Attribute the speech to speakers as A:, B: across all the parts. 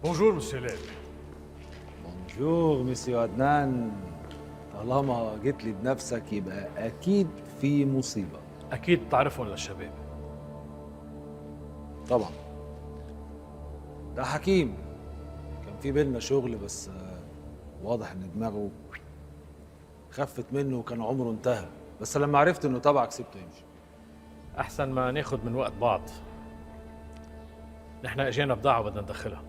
A: بونجور مسيو ليل.
B: بونجور مسيو عدنان. طالما جيت لي بنفسك يبقى اكيد في مصيبه.
A: اكيد تعرفهم للشباب.
B: طبعا ده حكيم، كان في بينا شغل بس واضح ان دماغه خفت منه وكان عمره انتهى، بس لما عرفت انه تبعك سبته يمشي.
A: احسن ما ناخد من وقت بعض. نحن اجينا بضاعه بدنا ندخلها.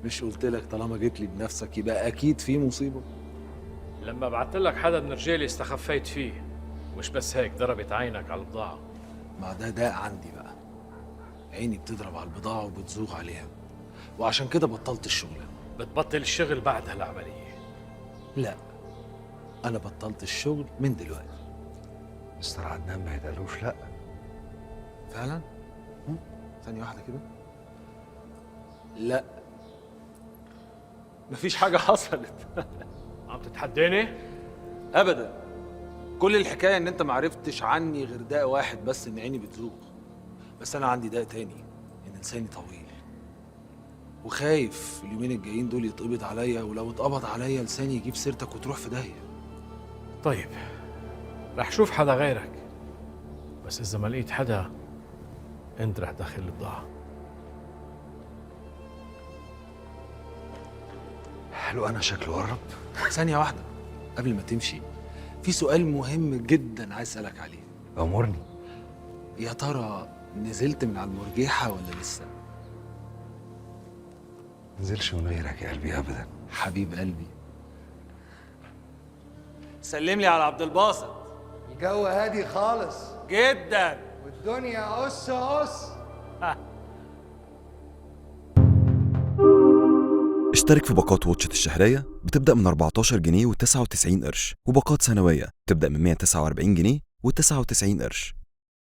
B: مش قلت لك طالما جيت لي بنفسك يبقى اكيد في مصيبه؟
A: لما بعت لك حدا من رجالي استخفيت فيه، مش بس هيك ضربت عينك على البضاعه.
B: ما ده داء عندي بقى، عيني بتضرب على البضاعه وبتزوغ عليها، وعشان كده بطلت الشغل.
A: بتبطل الشغل بعد هالعمليه؟
B: لا، انا بطلت الشغل من دلوقتي.
C: مستر عدنان ما يتقالوش لا.
B: فعلا؟ ثانية واحدة كده. لا، مفيش حاجة حصلت.
A: عم تتحداني؟
B: أبدا، كل الحكاية إن أنت معرفتش عني غير داء واحد بس، إن عيني بتزوغ. بس أنا عندي داء تاني، إن لساني طويل، وخايف اليومين الجايين دول يتقبض عليا، ولو اتقبض عليا لساني يجيب سيرتك وتروح في داهية.
A: طيب رح شوف حدا غيرك، بس إذا ما لقيت حدا أنت رح تدخل البضاعة.
C: حلو، انا شكله قرب.
B: ثانية واحدة قبل ما تمشي، في سؤال مهم جدا عايز أسألك عليه.
C: امرني.
B: يا ترى نزلت من على المرجيحة ولا لسه؟
C: نزلش من غيرك يا قلبي ابدا.
B: حبيب قلبي، سلم لي على عبد الباسط.
D: الجو هادي خالص
B: جدا.
D: والدنيا قص.
E: اشترك في باقات واتشت الشهرية بتبدأ من 14 جنيه و99 قرش، وباقات سنوية بتبدأ من 149 جنيه و99 قرش.